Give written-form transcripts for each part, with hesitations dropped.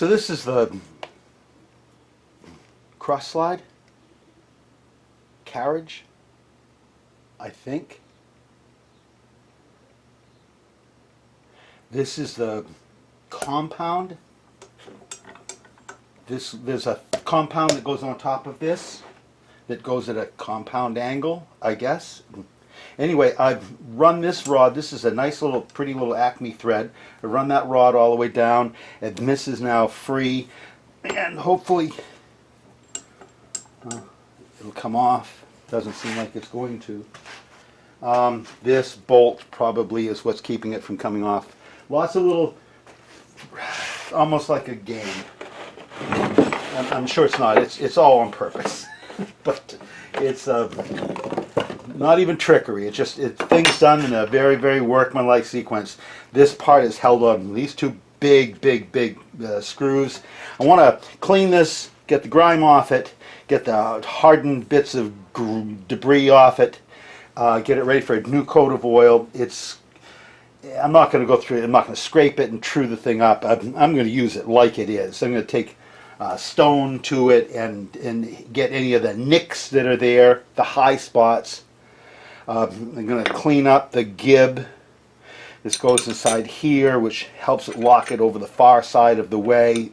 So this is the cross-slide carriage, I think. This is the compound. There's a compound that goes on top of this that goes at a compound angle, I guess. Anyway, I've run this rod. This is a nice little, pretty little Acme thread. I run that rod all the way down, and this is now free, and hopefully it'll come off. Doesn't seem like it's going to. This bolt probably is what's keeping it from coming off. Lots of little, almost like a game. I'm sure it's not. It's all on purpose, but it's not even trickery. It's things done in a very, very workmanlike sequence. This part is held on these two big screws. I want to clean this, get the grime off it, get the hardened bits of debris off it, get it ready for a new coat of oil. I'm not going to go through it. I'm not going to scrape it and true the thing up. I'm going to use it like it is. I'm going to take stone to it and get any of the nicks that are there, the high spots. I'm going to clean up the gib. This goes inside here, which helps it lock it over the far side of the way.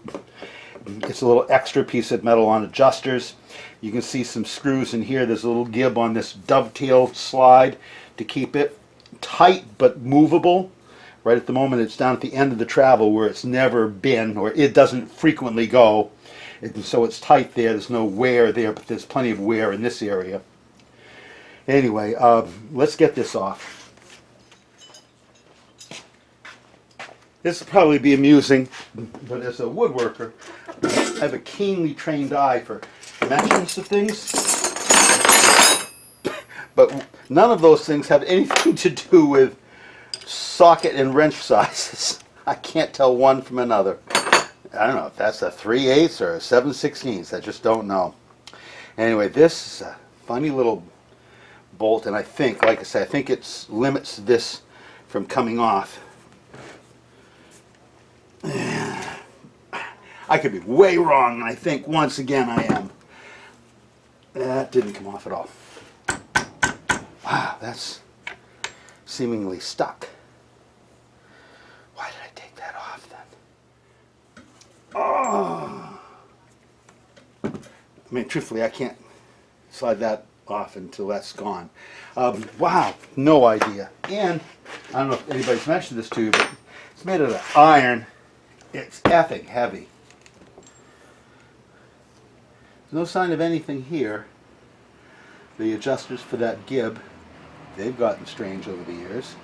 It's a little extra piece of metal on adjusters. You can see some screws in here. There's a little gib on this dovetail slide to keep it tight but movable. Right at the moment it's down at the end of the travel where it's never been, or it doesn't frequently go. So it's tight there. There's no wear there, but there's plenty of wear in this area. Anyway, let's get this off. This will probably be amusing, but as a woodworker, I have a keenly trained eye for dimensions of things. But none of those things have anything to do with socket and wrench sizes. I can't tell one from another. I don't know if that's a 3/8 or a 7/16. I just don't know. Anyway, this is a funny little bolt, and I think, like I say, I think it limits this from coming off. I could be way wrong, and I think once again I am. That didn't come off at all. Wow, that's seemingly stuck. Why did I take that off then? Oh! I mean, truthfully, I can't slide that off until that's gone. Wow, no idea. And I don't know if anybody's mentioned this to you, but it's made out of iron. It's effing heavy. There's no sign of anything here. The adjusters for that gib, they've gotten strange over the years.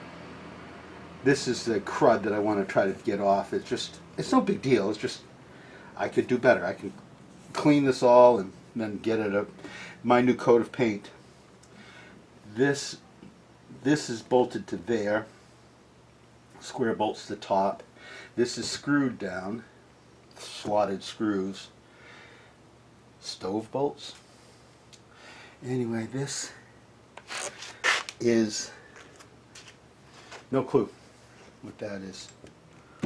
This is the crud that I want to try to get off. It's no big deal. It's just, I could do better. I can clean this all and then get it my new coat of paint. This is bolted to there. Square bolts to the top. This is screwed down. Slotted screws. Stove bolts. Anyway, this is no clue what that is.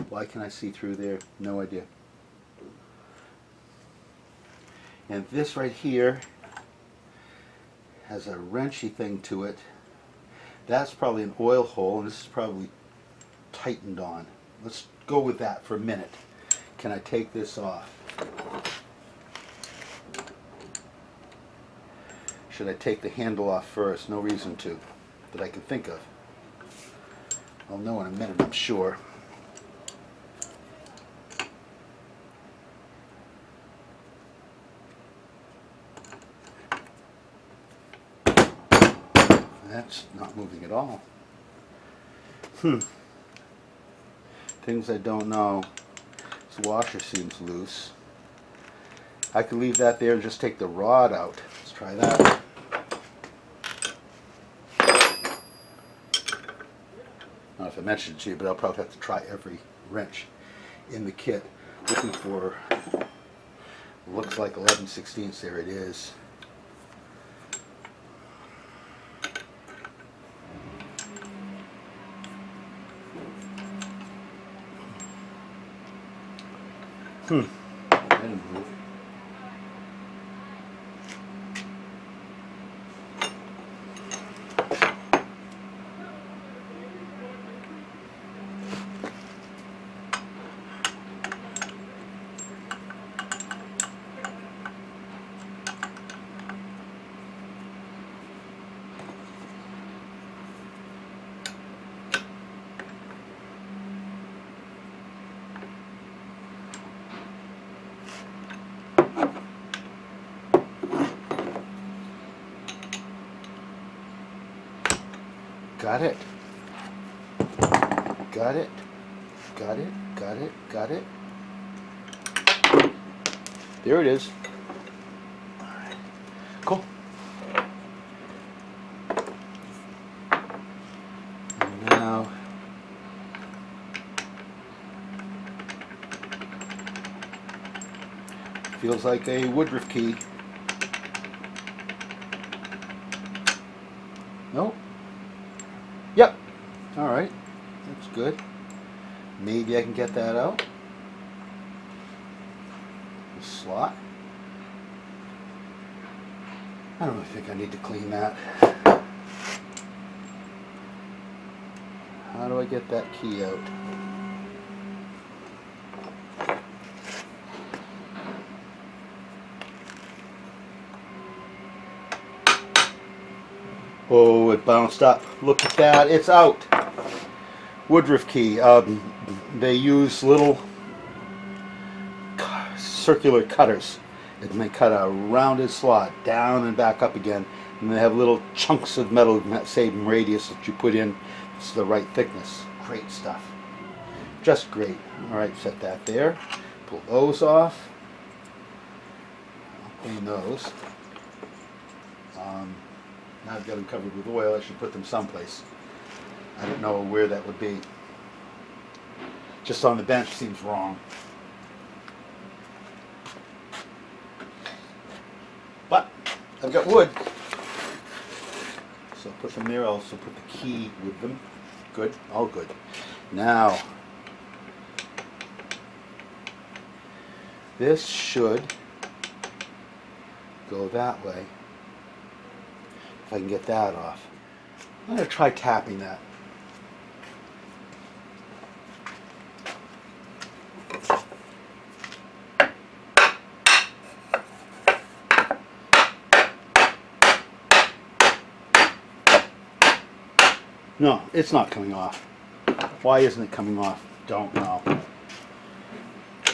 Why can I see through there? No idea. And this right here has a wrenchy thing to it. That's probably an oil hole, and this is probably tightened on. Let's go with that for a minute. Can I take this off? Should I take the handle off first? No reason to, that I can think of. I'll know in a minute, I'm sure. That's not moving at all. Things I don't know. This washer seems loose. I could leave that there and just take the rod out. Let's try that. I don't know if I mentioned it to you, but I'll probably have to try every wrench in the kit. Looking for, looks like 11/16. There it is. That didn't move. Got it. Got it. Got it. Got it. Got it. There it is. All right. Cool. And now feels like a woodruff key. Nope. Yep. All right. That's good. Maybe I can get that out. The slot. I don't really think I need to clean that. How do I get that key out? Oh, it bounced up. Look at that. It's out. Woodruff key. They use little circular cutters. And they cut a rounded slot down and back up again. And they have little chunks of metal in that same radius that you put in. It's the right thickness. Great stuff. Just great. All right, set that there. Pull those off. I'll clean those. Now I've got them covered with oil. I should put them someplace. I don't know where that would be. Just on the bench seems wrong. But I've got wood. So I'll put them there. I'll also put the key with them. Good. All good. Now, this should go that way. If I can get that off. I'm going to try tapping that. No, it's not coming off. Why isn't it coming off? Don't know.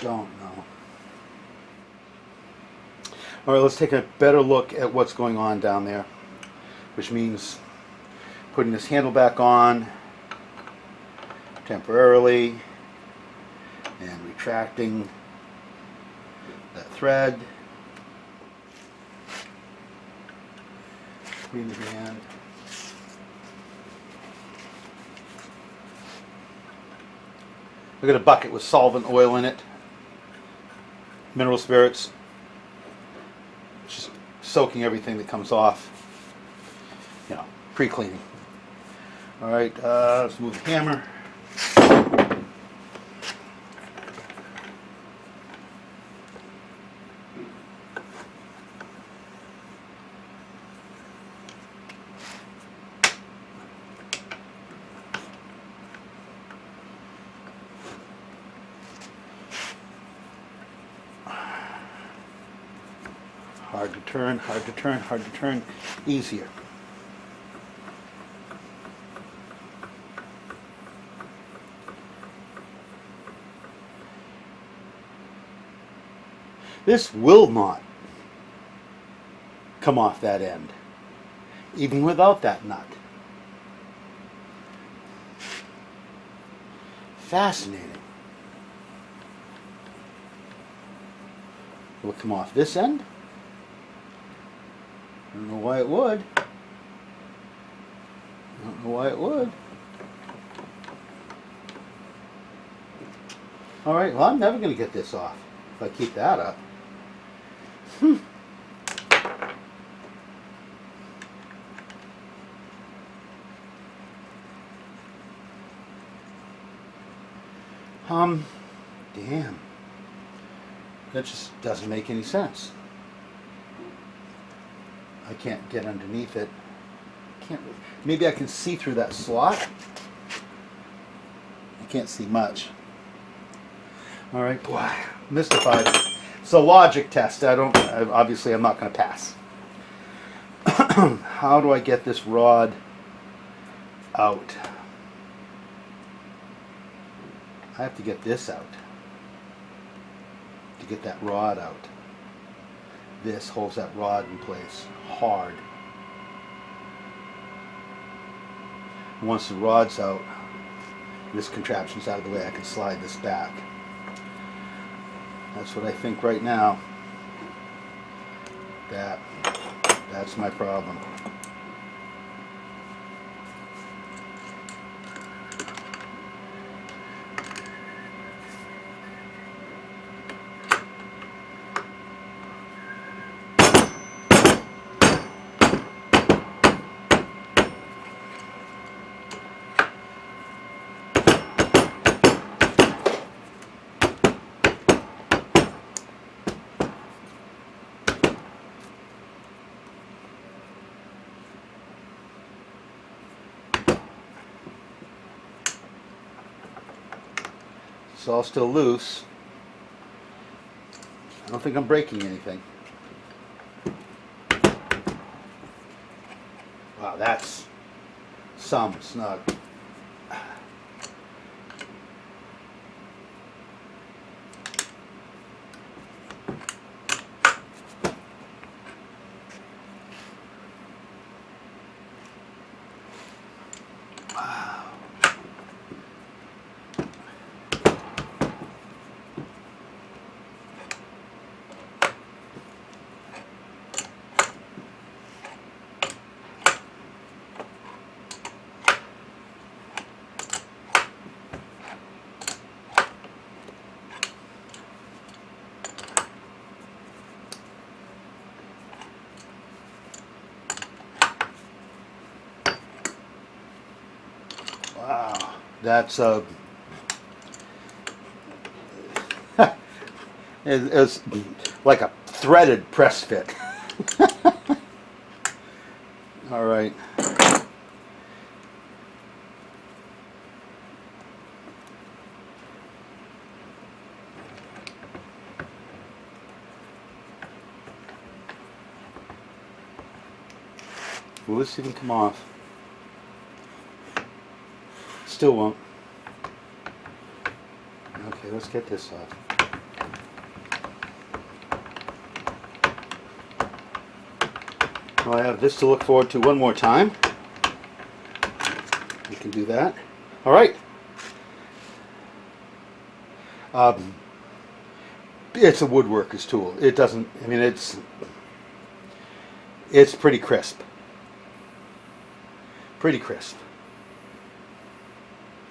Don't know. All right, let's take a better look at what's going on down there, which means putting this handle back on temporarily and retracting that thread. Clean the hand. I've got a bucket with solvent oil in it, mineral spirits, just soaking everything that comes off, you know, pre-cleaning. All right, let's move the hammer. Hard to turn, hard to turn, hard to turn, easier. This will not come off that end, even without that nut. Fascinating. Will it come off this end? I don't know why it would. I don't know why it would. All right, well, I'm never going to get this off if I keep that up. Damn. That just doesn't make any sense. I can't get underneath it. Can't. Maybe I can see through that slot. I can't see much. All right, boy, mystified. It's a logic test. Obviously I'm not going to pass. How do I get this rod out? I have to get this out to get that rod out. This holds that rod in place hard. Once the rod's out, this contraption's out of the way, I can slide this back. That's what I think right now. That's my problem. It's all still loose. I don't think I'm breaking anything. Wow, that's some snug. Wow, that's it's like a threaded press fit. All right. Will this even come off? Still won't. Okay, let's get this off. Well, I have this to look forward to one more time. We can do that. All right. It's a woodworker's tool. It doesn't, I mean, it's pretty crisp. Pretty crisp.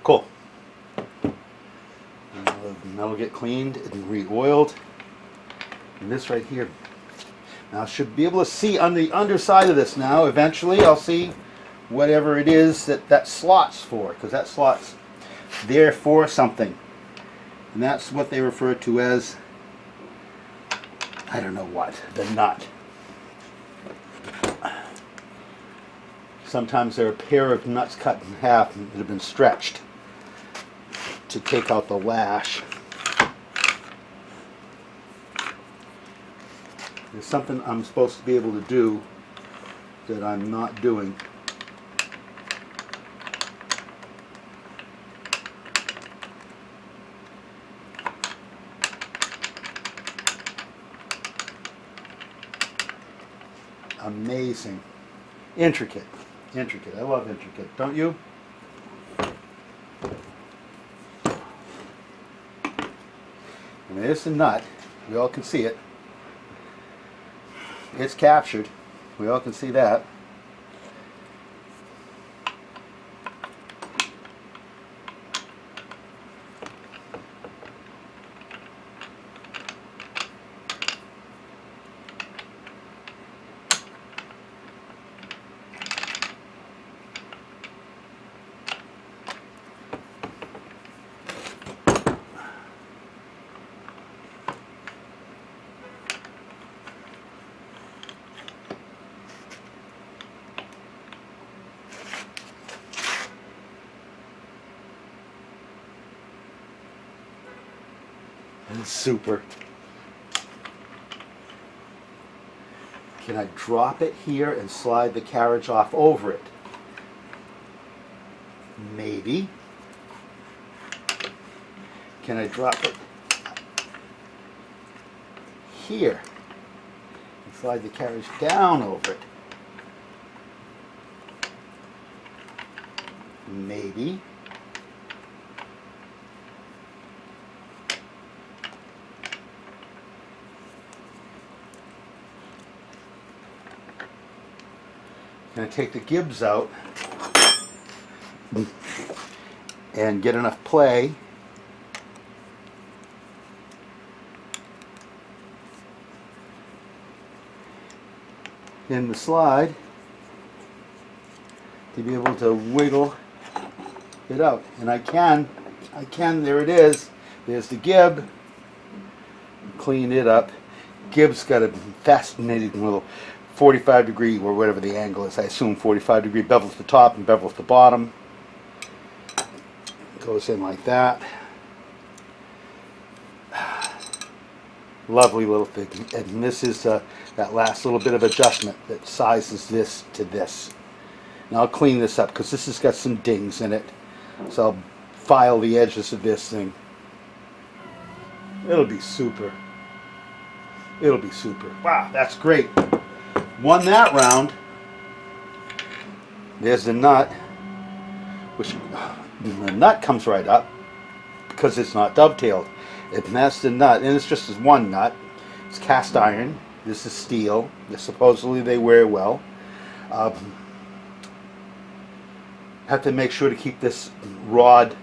Cool. That'll get cleaned and re-oiled. And this right here. Now I should be able to see on the underside of this now. Eventually I'll see whatever it is that slot's for, because that slot's there for something. And that's what they refer to as, I don't know what, the nut. Sometimes there are a pair of nuts cut in half that have been stretched to take out the lash. There's something I'm supposed to be able to do that I'm not doing. Amazing. Intricate. Intricate. I love intricate. Don't you? And there's the nut. We all can see it. It's captured. We all can see that. It's super. Can I drop it here and slide the carriage off over it? Maybe. Can I drop it here and slide the carriage down over it? Maybe. Can I take the gibs out and get enough play in the slide to be able to wiggle it out? And I can, there it is. There's the gib. Clean it up. Gib's got a fascinating little 45-degree, or whatever the angle is. I assume 45-degree bevel at the top and bevel at the bottom. Goes in like that. Lovely little thing. And this is that last little bit of adjustment that sizes this to this. Now I'll clean this up because this has got some dings in it. So I'll file the edges of this thing. It'll be super. It'll be super. Wow, that's great. Won that round. There's the nut, which the nut comes right up because it's not dovetailed. And that's the nut, and it's just as one nut. It's cast iron. This is steel. Supposedly they wear well. Have to make sure to keep this rod,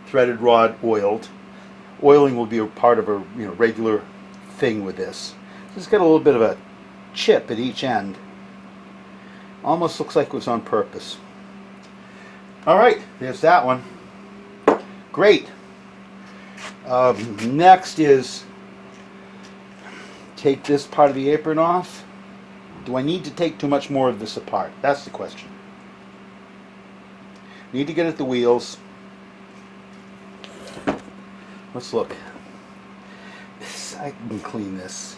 threaded rod, oiled. Oiling will be a part of a regular thing with this. It's got a little bit of a chip at each end. Almost looks like it was on purpose. Alright, there's that one. Great. Next is take this part of the apron off. Do I need to take too much more of this apart? That's the question. Need to get at the wheels. Let's look. I can clean this.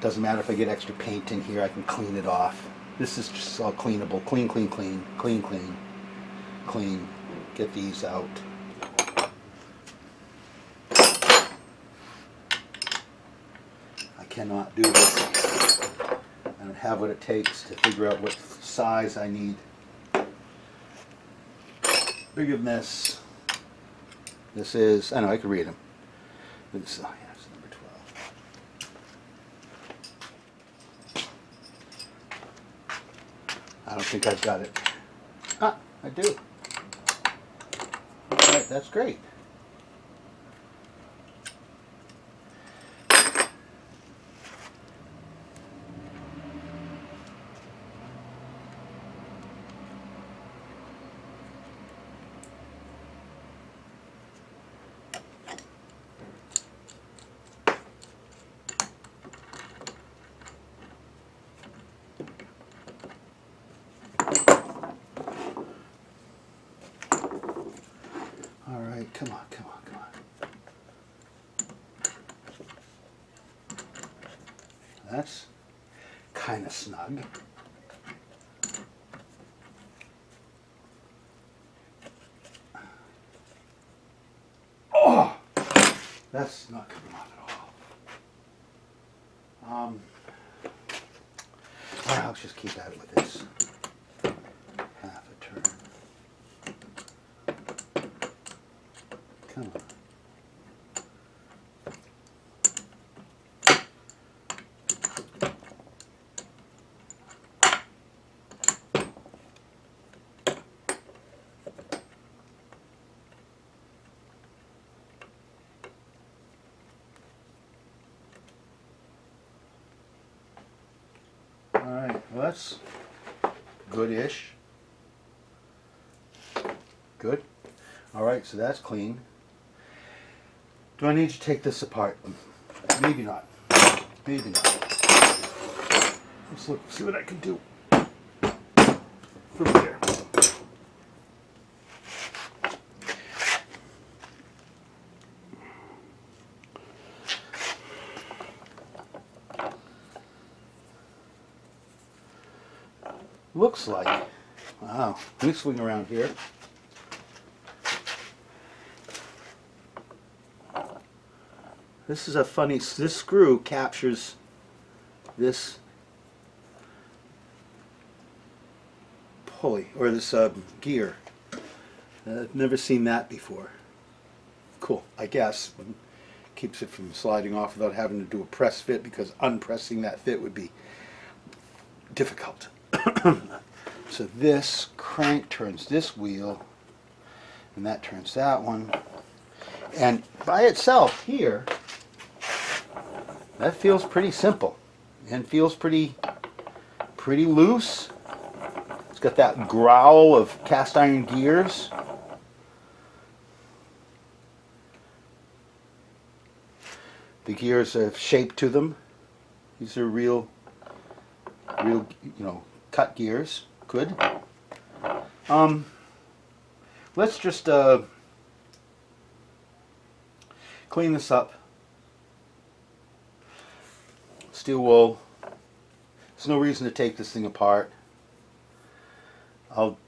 Doesn't matter if I get extra paint in here, I can clean it off. This is just all cleanable. Clean, clean, clean, clean, clean, clean. Get these out. I cannot do this. I don't have what it takes to figure out what size I need. Bigger than this. This is, I know, I can read them. This, oh yeah, it's number 12. I don't think I've got it. Ah, I do. Alright, that's great. Come on, come on, come on. That's kind of snug. Oh! That's not coming off at all. I'll just keep at it with this. Half a turn. Come on. All right, well that's good-ish. Good. All right, so that's clean. Do I need to take this apart? Maybe not. Maybe not. Let's look, see what I can do from here. looks like. Wow, let me swing around here. This is a funny, this screw captures this pulley, or this gear. I've never seen that before. Cool, I guess. Keeps it from sliding off without having to do a press fit, because unpressing that fit would be difficult. So this crank turns this wheel, and that turns that one. And by itself here, that feels pretty simple and feels pretty loose. It's got that growl of cast iron gears. The gears have shape to them. These are real, cut gears. Good. Let's just clean this up. Steel wool. There's no reason to take this thing apart. I'll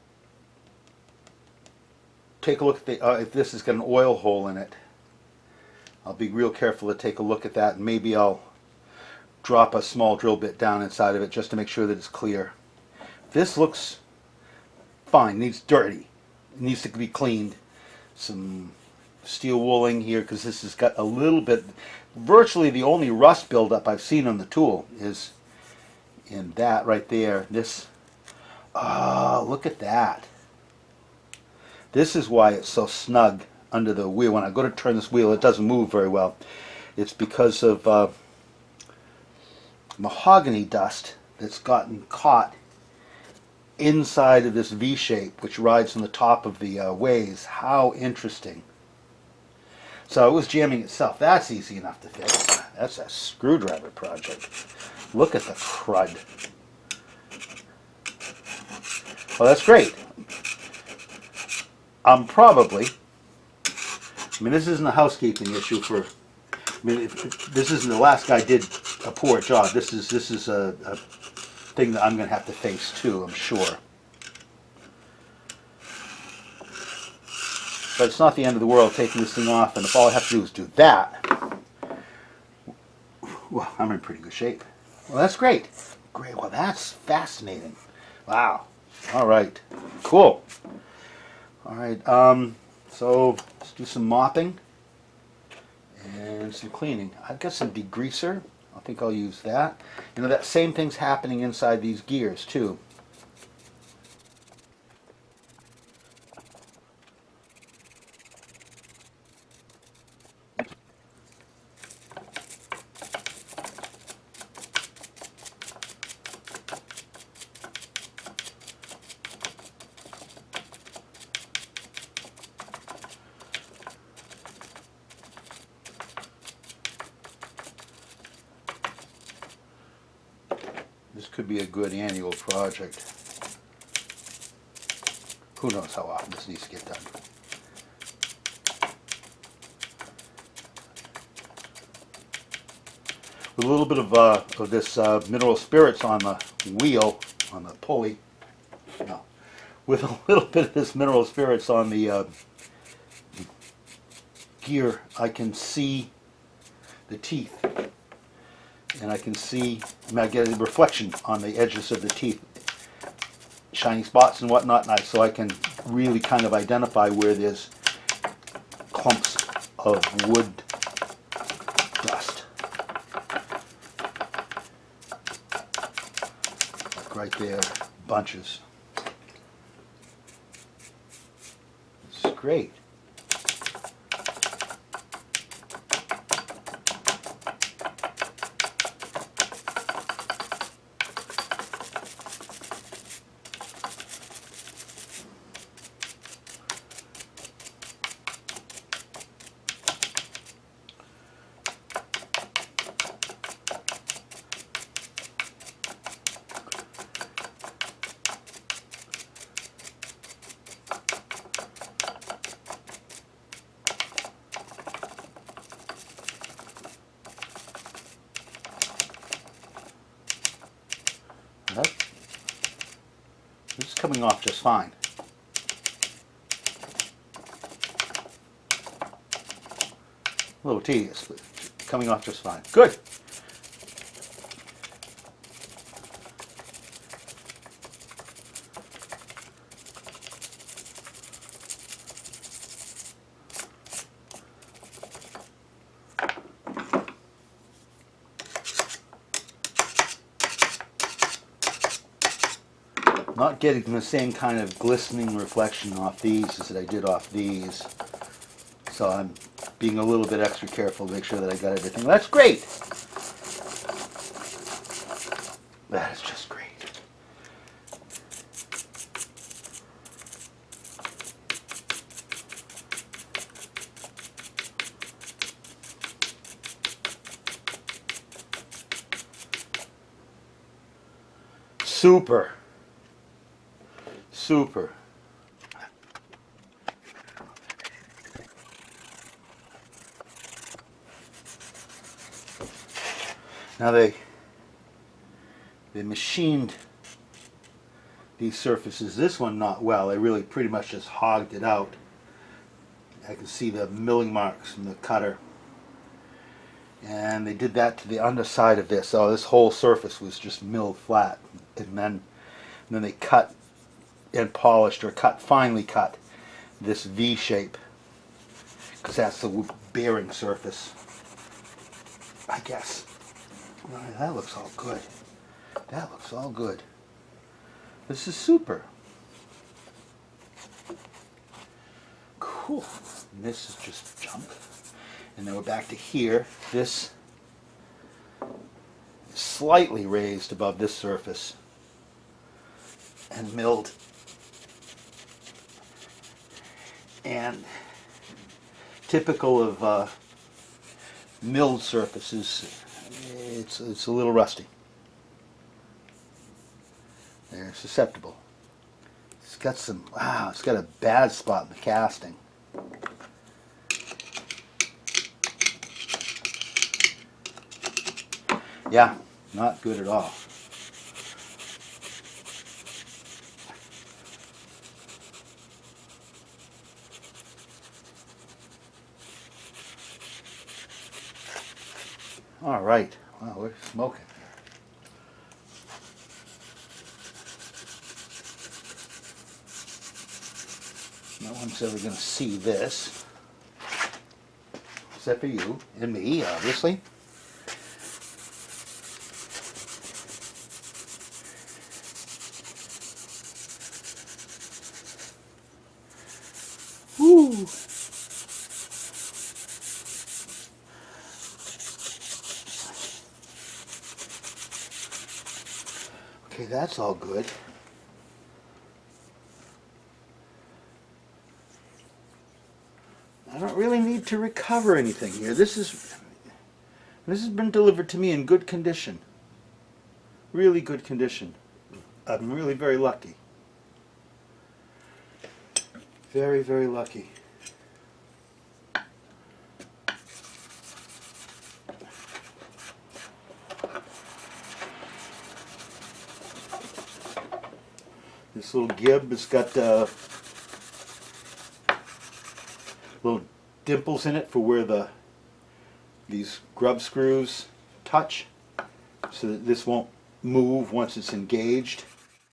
take a look at the, if this has got an oil hole in it. I'll be real careful to take a look at that, and maybe I'll drop a small drill bit down inside of it just to make sure that it's clear. This looks fine, needs dirty. It needs to be cleaned. Some steel wooling here, because this has got a little bit, virtually the only rust buildup I've seen on the tool is in that right there. This, oh, look at that. This is why it's so snug under the wheel. When I go to turn this wheel, it doesn't move very well. It's because of mahogany dust that's gotten caught inside of this V-shape, which rides on the top of the ways. How interesting. So it was jamming itself. That's easy enough to fix. That's a screwdriver project. Look at the crud. Well, that's great. Probably, I mean, this isn't a housekeeping issue for, I mean, if this isn't the last guy did a poor job. This is a thing that I'm going to have to face too, I'm sure. But it's not the end of the world taking this thing off, and if all I have to do is do that, well, I'm in pretty good shape. Well, that's great. Great. Well, that's fascinating. Wow. All right. Cool. All right. So let's do some mopping and some cleaning. I've got some degreaser. I think I'll use that. You know, that same thing's happening inside these gears too. This could be a good annual project. Who knows how often this needs to get done. With a little bit of this mineral spirits on the wheel, on the pulley. No. With a little bit of this mineral spirits on the gear, I can see the teeth. And I can see, I get a reflection on the edges of the teeth, shiny spots and whatnot, so I can really kind of identify where there's clumps of wood dust. Like right there, bunches. It's great. coming off just fine. A little tedious, but coming off just fine. Good. Not getting the same kind of glistening reflection off these as I did off these. So I'm being a little bit extra careful to make sure that I got everything. That's great. That is just great. Super. Super. Now they machined these surfaces. This one not well. They really pretty much just hogged it out. I can see the milling marks from the cutter. And they did that to the underside of this. So this whole surface was just milled flat. And then they cut and polished, or finely cut this V shape, because that's the bearing surface, I guess. That looks all good. That looks all good. This is super. Cool. And this is just junk. And then we're back to here. This is slightly raised above this surface and milled. And typical of milled surfaces, it's a little rusty. They're susceptible. It's got some, wow, it's got a bad spot in the casting. Yeah, not good at all. All right. Wow, we're smoking here. No one's ever going to see this, except for you and me, obviously. Woo! Okay, that's all good. I don't really need to recover anything here. This has been delivered to me in good condition. Really good condition. I'm really very lucky. Very, very lucky. This little gib has got little dimples in it for where these grub screws touch, so that this won't move once it's engaged.